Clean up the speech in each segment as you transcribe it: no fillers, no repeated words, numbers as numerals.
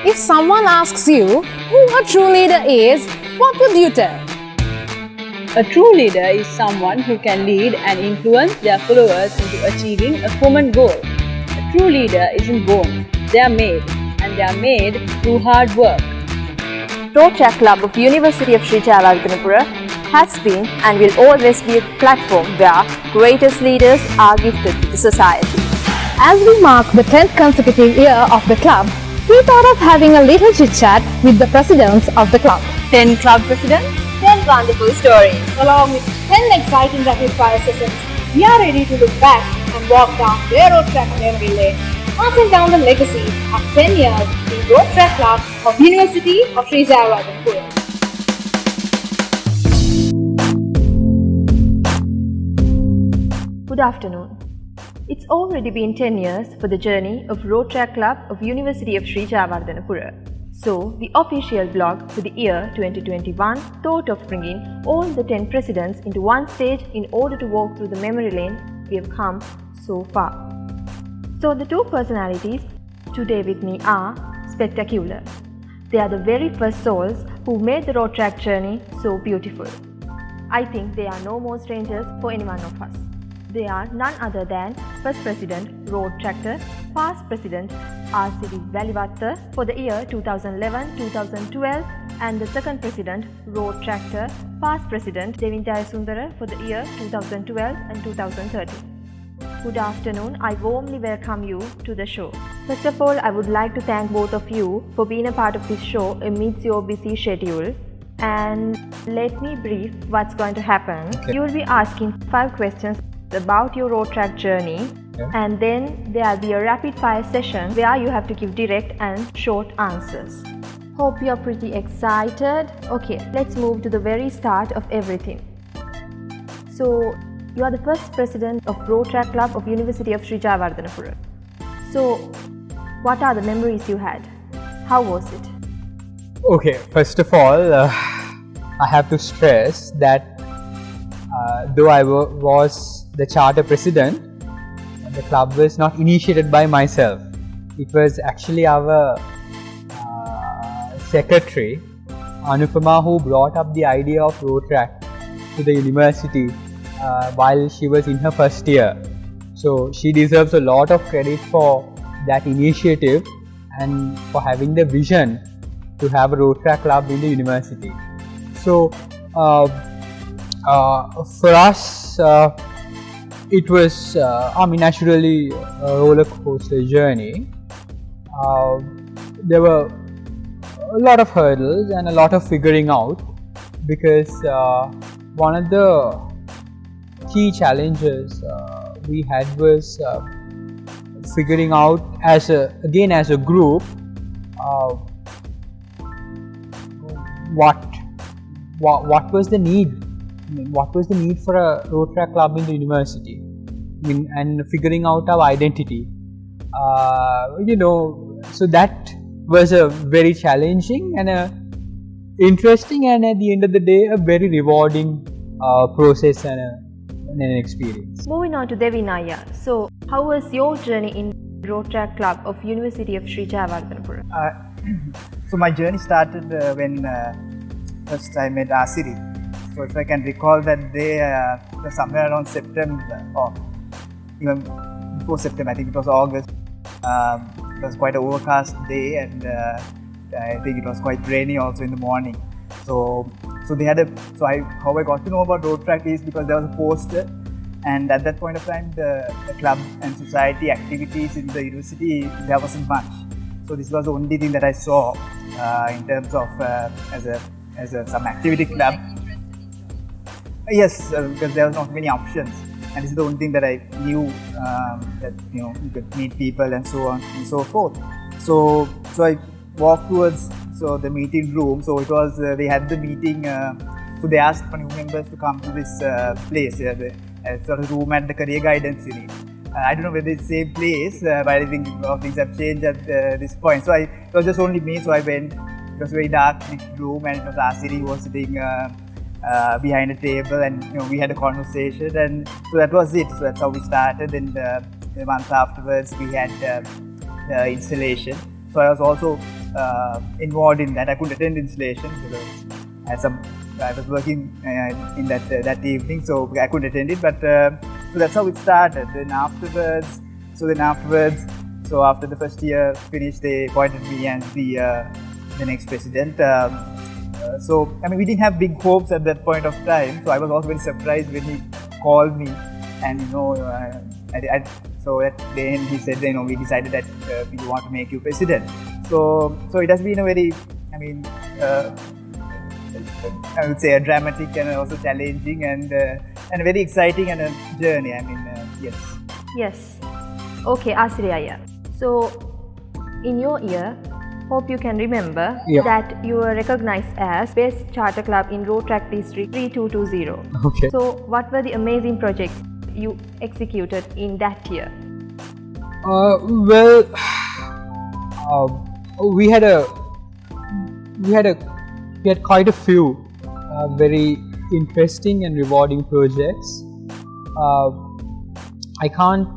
If someone asks you who a true leader is, what would you tell? A true leader is someone who can lead and influence their followers into achieving a common goal. A true leader isn't born, they are made, and they are made through hard work. Rotaract Club of University of Sri Jayewardenepura has been and will always be a platform where greatest leaders are gifted to the society. As we mark the 10th consecutive year of the club, we thought of having a little chit-chat with the presidents of the club. 10 club presidents, 10 wonderful stories. Along with 10 exciting rapid-fire sessions, we are ready to look back and walk down their Rotaract memory lane, passing down the legacy of 10 years in Rotaract Club of University of Sri Jayewardenepura. Good afternoon. It's already been 10 years for the journey of Rotaract Club of University of Sri Jayewardenepura. So, the official blog for the year 2021 thought of bringing all the 10 presidents into one stage in order to walk through the memory lane we have come so far. So, the two personalities today with me are spectacular. They are the very first souls who made the Rotaract journey so beautiful. I think they are no more strangers for any one of us. They are none other than first President Rotaract, past President Asiri Waliwatte for the year 2011-2012 and the second President Rotaract, past President Devin Jayasundera for the year 2012 and 2013. Good afternoon, I warmly welcome you to the show. First of all, I would like to thank both of you for being a part of this show amidst your busy schedule. And let me brief what's going to happen. Okay. You will be asking 5 questions about your Rotaract journey, and then there will be a rapid fire session where you have to give direct and short answers. Hope you are pretty excited. Okay, let's move to the very start of everything. So, you are the first president of Rotaract Club of University of Sri Jayewardenepura. So, what are the memories you had? How was it? Okay, first of all, I have to stress that though I was the charter president, the club was not initiated by myself. It was actually our secretary, Anupama, who brought up the idea of Rotaract to the university while she was in her first year. So she deserves a lot of credit for that initiative and for having the vision to have a Rotaract club in the university. So for us, it was naturally a roller coaster journey. There were a lot of hurdles and a lot of figuring out, because one of the key challenges we had was figuring out as a group what was the need. What was the need for a Rotaract club in the university, and figuring out our identity. So that was a very challenging and interesting, and at the end of the day, a very rewarding process and an experience. Moving on to Devinaya. So, how was your journey in Rotaract Club of University of Sri Jayewardenepura? So my journey started when first I met Asiri. So if I can recall that day, it was somewhere around September, or even before September, I think it was August. It was quite an overcast day, and I think it was quite rainy also in the morning. So they had how I got to know about Rotaract is because there was a poster, and at that point of time, the club and society activities in the university, there wasn't much. So this was the only thing that I saw in terms of as some activity club. Yes, because there was not many options, and this is the only thing that I knew, that you could meet people and so on and so forth. So I walked towards the meeting room. So it was they had the meeting. So they asked for new members to come to this place, the sort of room at the career guidance unit. I don't know whether it's the same place, but I think things have changed at this point. So it was just only me. So I went. It was a very dark room, and it was Asiri who was sitting behind a table, and we had a conversation, and so that was it. So that's how we started, and a month afterwards we had installation. So I was also involved in that. I couldn't attend installation because I was working in that evening, so I couldn't attend it. But so that's how it started. Then afterwards, so after the first year finished, they appointed me as the next president. So I mean, we didn't have big hopes at that point of time. So I was also very surprised when he called me, and so at the end he said, we decided that we want to make you president. So it has been a very, I would say a dramatic and also challenging and very exciting and a journey. Yes. Yes. Okay, Asiri Ayya. So, in your year, hope you can remember that you were recognized as Best Charter Club in Rotaract District 3220. Okay. So, what were the amazing projects you executed in that year? We had quite a few very interesting and rewarding projects. I can't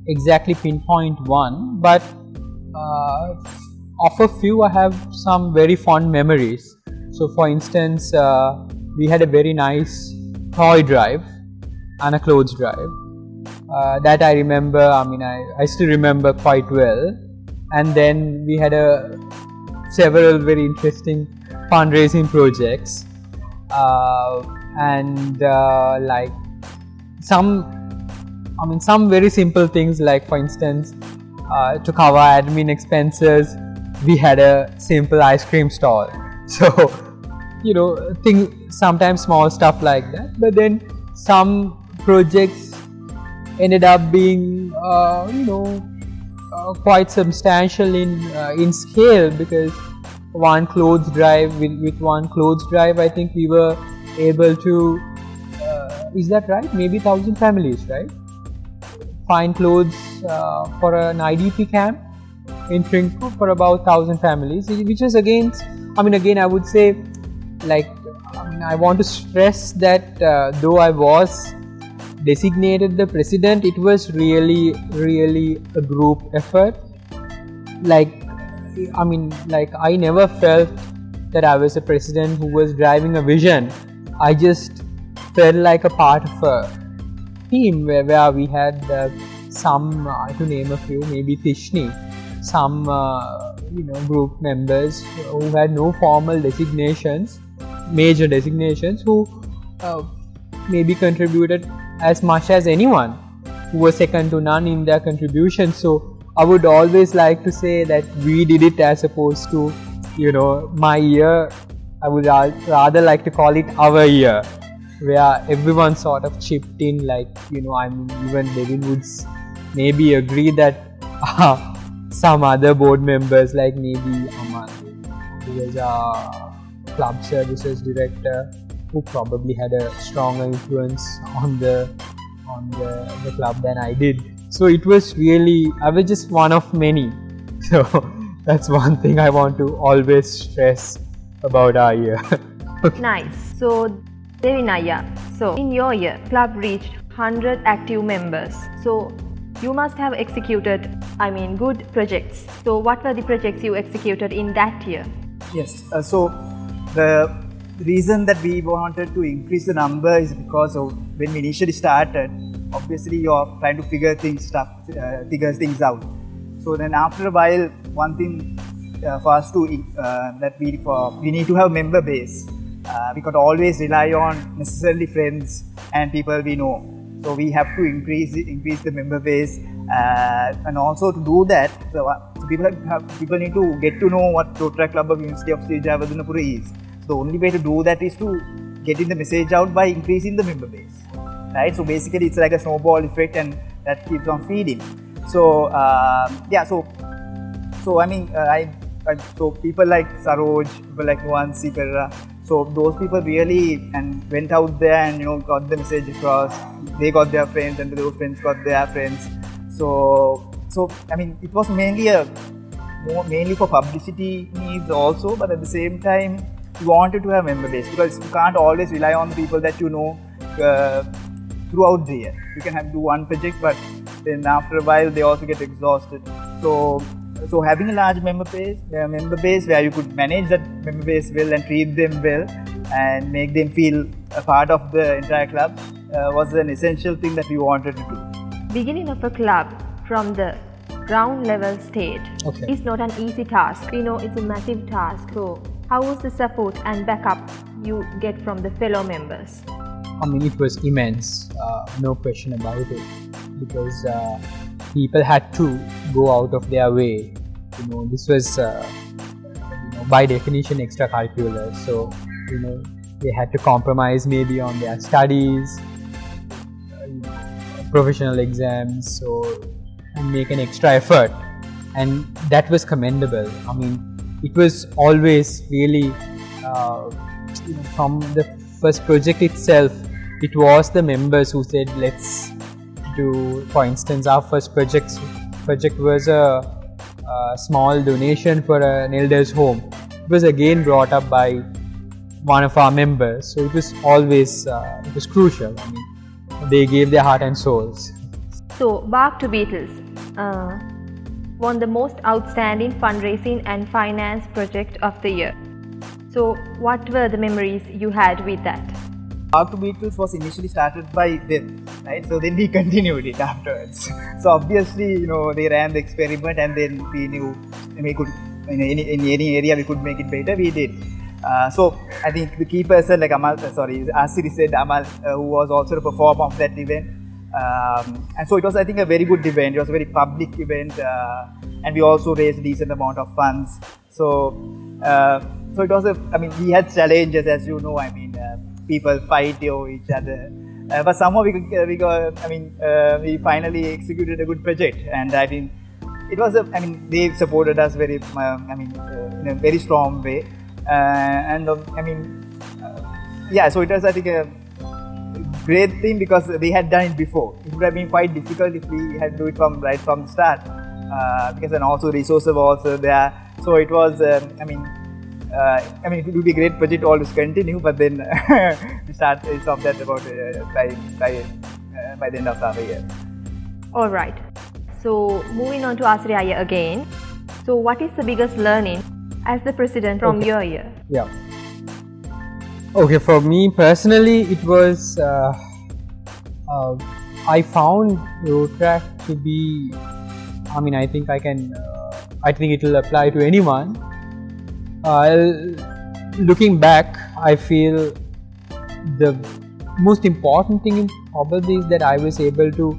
exactly pinpoint one, but of a few I have some very fond memories. So for instance, we had a very nice toy drive and a clothes drive that I remember, I still remember quite well. And then we had several very interesting fundraising projects and like some very simple things, like for instance to cover admin expenses we had a simple ice cream stall. So sometimes small stuff like that, but then some projects ended up being quite substantial in scale, because with one clothes drive I think we were able to is that right, maybe 1,000 families, right, find clothes for an IDP camp in Trincoot for about 1,000 families, which is again I would say, I want to stress that though I was designated the president, it was really a group effort. I never felt that I was a president who was driving a vision. I just felt like a part of a team where we had some, to name a few, maybe Tishni, some group members who had no formal designations, major designations, who maybe contributed as much as anyone, who was second to none in their contribution. So I would always like to say that we did it, as opposed to my year. I would rather like to call it our year, where everyone sort of chipped in. Even Devin would maybe agree that some other board members, like maybe Aman, who was our club services director, who probably had a stronger influence on the club than I did. So it was really, I was just one of many. So that's one thing I want to always stress about our year. Nice. So Devin Ayya, so in your year, club reached 100 active members. So you must have executed, good projects. So what were the projects you executed in that year? Yes. So the reason that we wanted to increase the number is because of when we initially started, obviously you're trying to figure things out. So then after a while, one thing for us to that we need to have member base. We could always rely on necessarily friends and people we know. So we have to increase the member base, and also to do that, so people need to get to know what Rotaract Club of University of Sri Jayewardenepura is. So the only way to do that is to getting the message out by increasing the member base, right? So basically it's like a snowball effect, and that keeps on feeding. So so people like Saroj, people like Nuansi Perra, so those people really went out there and got the message across. They got their friends, and those friends got their friends. So it was mainly for publicity needs also, but at the same time we wanted to have member base, because you can't always rely on the people that you know throughout the year. You can do one project, but then after a while they also get exhausted. So so having a large member base where you could manage that member base well and treat them well and make them feel a part of the entire club was an essential thing that we wanted to do. Beginning of a club from the ground level stage is not an easy task. We know it's a massive task. So how was the support and backup you get from the fellow members? I mean, it was immense, no question about it, because people had to go out of their way. This was, by definition, extracurricular. So, they had to compromise maybe on their studies, professional exams, and make an extra effort. And that was commendable. I mean, it was always really, from the first project itself, it was the members who said, let's do, for instance, our first project was a small donation for an elder's home. It was again brought up by one of our members, so it was always it was crucial. I mean, they gave their heart and souls. So, Bark to Beatles won the most outstanding fundraising and finance project of the year. So, what were the memories you had with that? Bark to Beatles was initially started by them, right? So then we continued it afterwards. So obviously, they ran the experiment, and then we knew we could, in any area we could make it better. We did. So I think the key person, like Asiri said, Amal, who was also the performer of that event. And so it was, I think, a very good event. It was a very public event, and we also raised a decent amount of funds. So it was we had challenges, as you know. I mean, people fight each other, but somehow we finally executed a good project, and I think it was they supported us very, in a very strong way, so it was, I think, a great thing because they had done it before. It would have been quite difficult if we had to do it right from the start, because then also resources were also there. So it was, it would be a great project to always continue, but then we stop that about by the end of our year. Alright, so moving on to Asiri Ayya again. So what is the biggest learning as the president from your year? Yeah. Okay, for me personally, it was, I found Rotaract to be, I think it will apply to anyone. Looking back, I feel the most important thing probably is that I was able to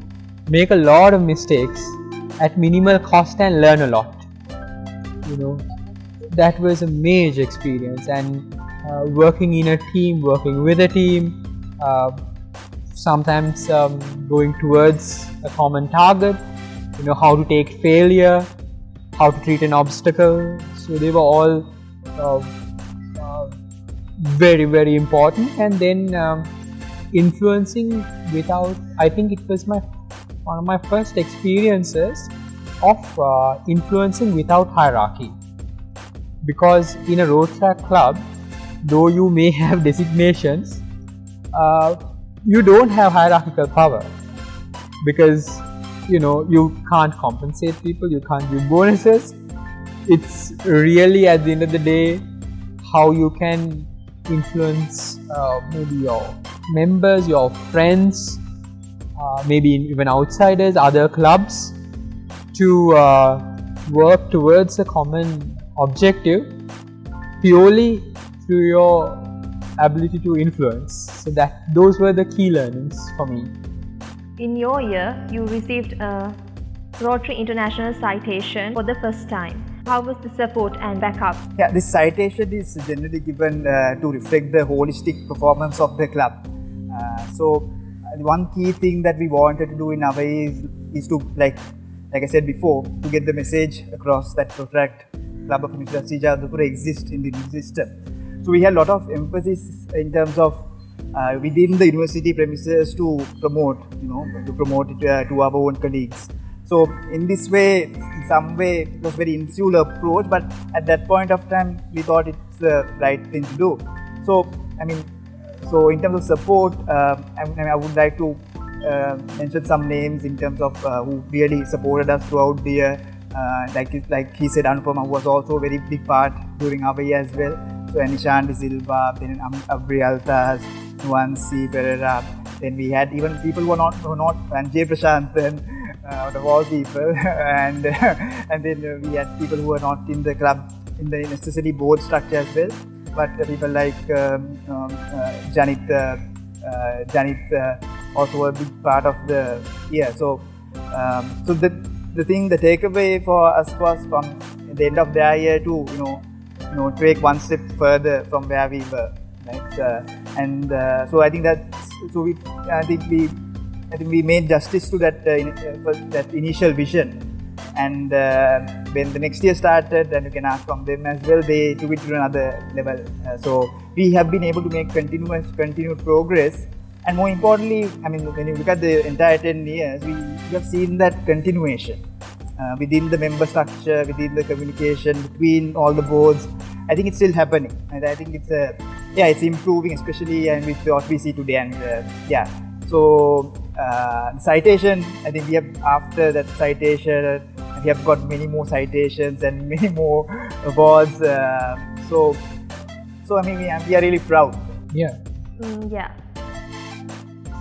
make a lot of mistakes at minimal cost and learn a lot. That was a major experience, and working in a team, working with a team, sometimes going towards a common target, how to take failure, how to treat an obstacle. So they were all very, very important. And then influencing without, I think it was one of my first experiences of influencing without hierarchy, because in a Rotaract club, though you may have designations, you don't have hierarchical power, because you can't compensate people, you can't give bonuses. It's really, at the end of the day, how you can influence maybe your members, your friends, maybe even outsiders, other clubs, to work towards a common objective purely through your ability to influence. So those were the key learnings for me. In your year, you received a Rotary International citation for the first time. How was the support and backup? Yeah, this citation is generally given to reflect the holistic performance of the club. So one key thing that we wanted to do in our way is to, like I said before, to get the message across that Rotaract Club of University of Sri Lanka exists in the system. So we had a lot of emphasis in terms of within the university premises to promote it to our own colleagues. So in this way, in some way, it was very insular approach, but at that point of time, we thought it's the right thing to do. So in terms of support, I would like to mention some names in terms of who really supported us throughout the year. like he said, Anupama was also a very big part during our year as well. So Anishan Silva, then Abri Altas, Nuansi Pereira. Then we had even people who were not and Jay Prashanthan, out of all people, and then we had people who were not in the club, in the necessary board structure as well. But people like Janit also were a big part of the year. So the takeaway for us was from the end of their year to take one step further from where we were, right? So I think we made justice to that initial vision. And when the next year started, and you can ask from them as well, they took it to another level. So we have been able to make continued progress. And more importantly, I mean, when you look at the entire 10 years, we have seen that continuation within the member structure, within the communication between all the boards. I think it's still happening, and I think it's improving, especially and with what we see today. And so citation, I think we have, after that citation, we have got many more citations and many more awards. So I mean, we are really proud. Yeah. Yeah.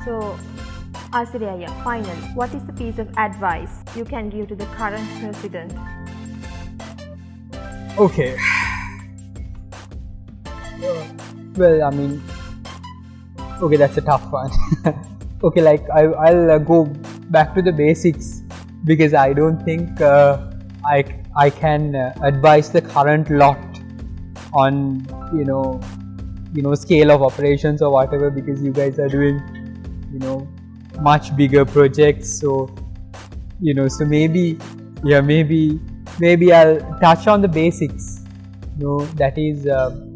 So, Asiri, finally, what is the piece of advice you can give to the current president? Okay. Well, I mean, okay, that's a tough one. Okay, like I'll go back to the basics, because I don't think I can advise the current lot on scale of operations or whatever, because you guys are doing much bigger projects. So so maybe I'll touch on the basics. That is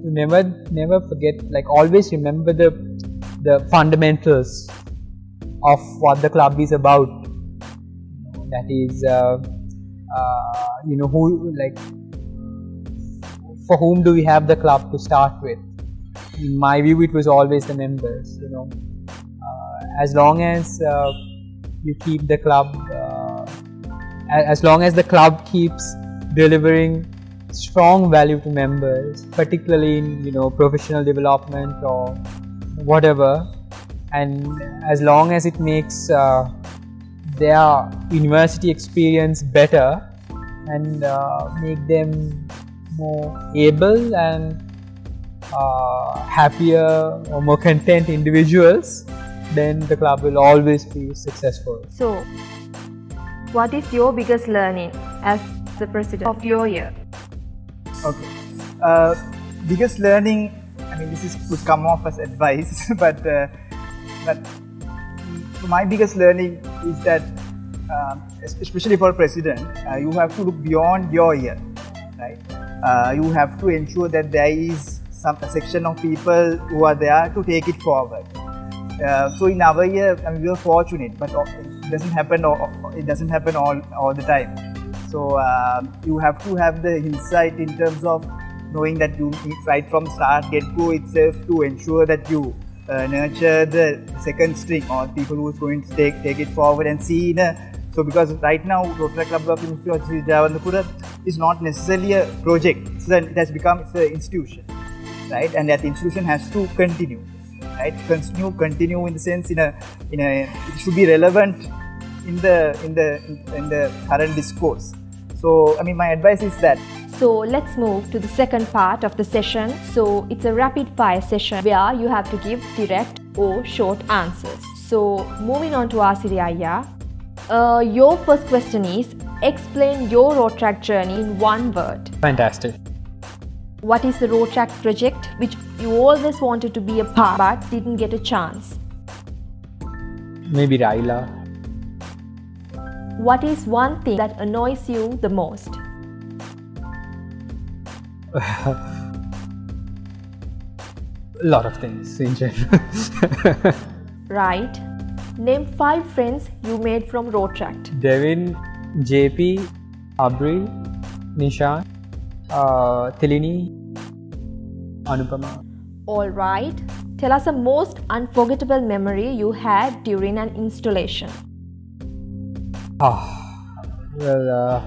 never forget, like always remember the fundamentals of what the club is about. That is who, like, for whom do we have the club to start with? In my view, it was always the members. As long as you keep the club, as long as the club keeps delivering strong value to members, particularly in professional development or whatever, and as long as it makes their university experience better and make them more able and happier or more content individuals, then the club will always be successful. So, what is your biggest learning as the president of your year? Okay. Biggest learning, I mean, this could come off as advice, but my biggest learning is that, especially for a president, you have to look beyond your year, right? You have to ensure that there is a section of people who are there to take it forward. So in our year, I mean, we were fortunate, but it doesn't happen all the time. So you have to have the insight in terms of knowing that you need, right from start get-go itself, to ensure that you nurture the second string, or people who is going to take it forward and see so because right now Rotaract Club of University of Sri Jayewardenepura is not necessarily a project, it has become an institution, right? And that institution has to continue, right? Continue in the sense it should be relevant in the current discourse. So I mean, my advice is that. So let's move to the second part of the session. So it's a rapid fire session where you have to give direct or short answers. So moving on to Asiri Ayya, your first question is, explain your Rotaract journey in one word. Fantastic. What is the Rotaract project which you always wanted to be a part but didn't get a chance? Maybe Raila. What is one thing that annoys you the most? A lot of things in general. Right. Name 5 friends you made from Rotaract. Devin, JP, Abri, Nishan, Tilini, Anupama. Alright. Tell us the most unforgettable memory you had during an installation. Well,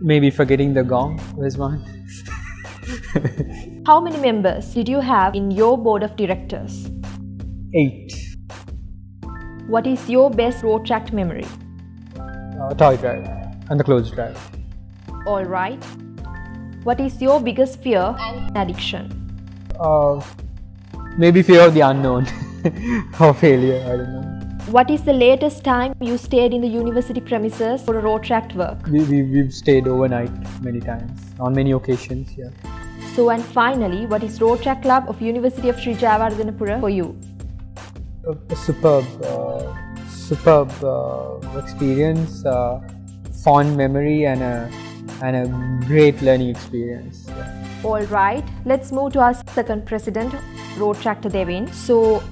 Maybe forgetting the gong was one. How many members did you have in your board of directors? 8. What is your best Rotaract memory? Toy drive and the clothes drive. Alright. What is your biggest fear and addiction? Maybe fear of the unknown or failure, I don't know. What is the latest time you stayed in the university premises for a Rotaract work? We've stayed overnight many times, on many occasions, yeah. So, and finally, what is Rotaract Club of University of Sri Jayewardenepura for you? A superb experience, fond memory and a great learning experience. Yeah. Alright, let's move to our second president, Rotaract Devin. So,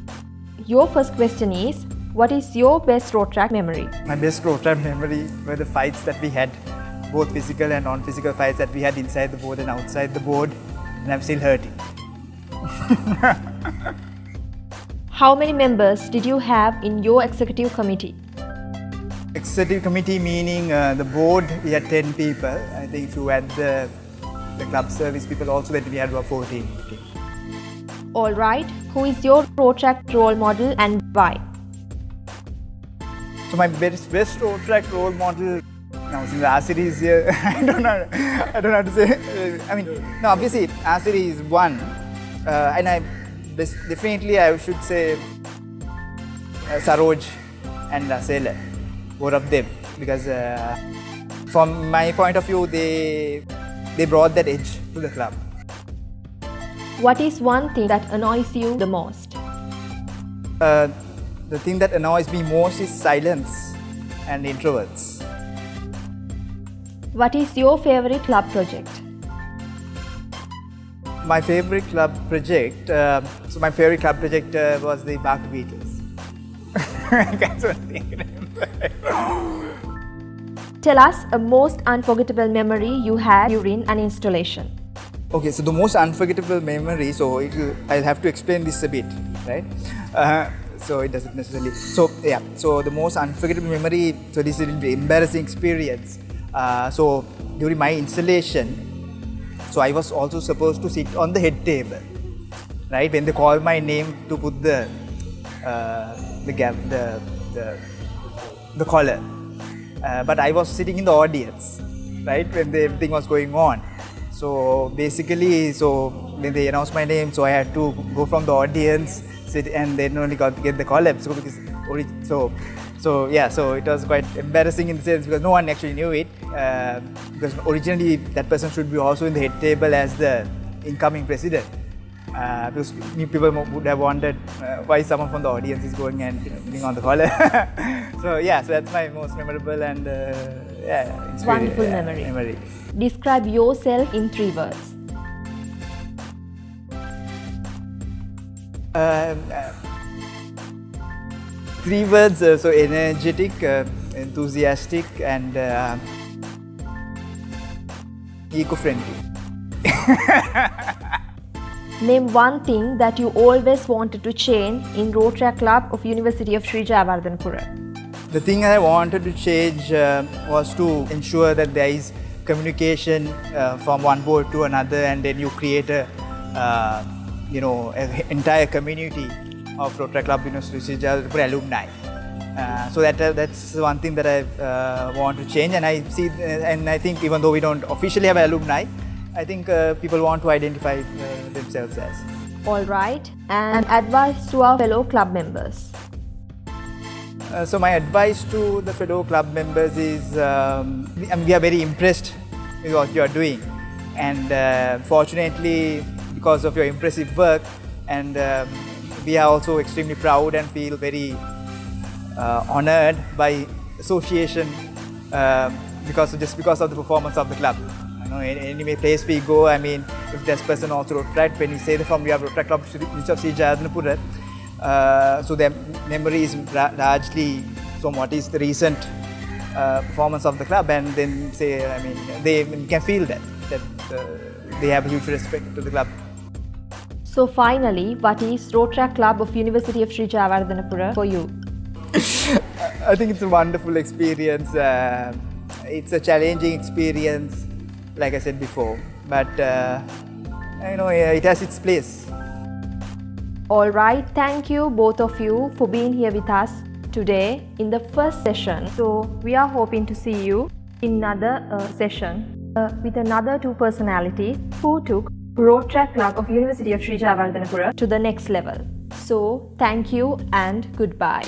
your first question is, what is your best Rotaract memory? My best Rotaract memory were the fights that we had, both physical and non-physical fights that we had inside the board and outside the board, and I'm still hurting. How many members did you have in your executive committee? Executive committee meaning the board, we had 10 people. I think if you add the club service people also, then we had about 14. Alright, who is your Rotaract role model and why? So my best Rotaract role model, now since Asiri is here, I don't know how to say. I mean, no, obviously Asiri is one, and definitely I should say Saroj and Sela, both of them, because from my point of view, they brought that edge to the club. What is one thing that annoys you the most? The thing that annoys me most is silence and introverts. What is your favorite club project? My favorite club project, my favorite club project was the Bark Beatles. That's what I think. Tell us a most unforgettable memory you had during an installation. Okay, so the most unforgettable memory, I'll have to explain this a bit, right? So it doesn't necessarily. So the most unforgettable memory. So this is an embarrassing experience. So during my installation, so I was also supposed to sit on the head table, right? When they called my name to put the collar, but I was sitting in the audience, right? When everything was going on. So basically, when they announced my name, so I had to go from the audience, sit, and then only get the call-up. So it was quite embarrassing in the sense because no one actually knew it. Because originally that person should be also in the head table as the incoming president. Because people would have wondered why someone from the audience is going and being on the collar. So that's my most memorable and wonderful memory. Describe yourself in 3 words. 3 words, so energetic, enthusiastic and eco-friendly. Name one thing that you always wanted to change in Rotaract Club of University of Sri Jayewardenepura. The thing I wanted to change was to ensure that there is communication from one board to another, and then you create an entire community of Rotaract Club University of Sri Jayewardenepura alumni. So that's one thing that I want to change, and I think even though we don't officially have alumni, I think people want to identify themselves as. Alright, and advice to our fellow club members. So my advice to the fellow club members is, we are very impressed with what you are doing, and fortunately because of your impressive work, and we are also extremely proud and feel very honored by association because of the performance of the club. Any place we go, I mean, if there's person also Rotaract, when we say that we have Rotaract Club of Sri Jayewardenepura, so their memory is largely from what is the recent performance of the club, and then they can feel that they have a huge respect to the club. So finally, what is Rotaract Club of University of Sri Jayewardenepura for you? I think it's a wonderful experience. it's a challenging experience, like I said before, but it has its place. Alright, thank you both of you for being here with us today in the first session. So we are hoping to see you in another session with another two personalities who took Rotaract Club of University of Sri Jayewardenepura to the next level. So thank you and goodbye.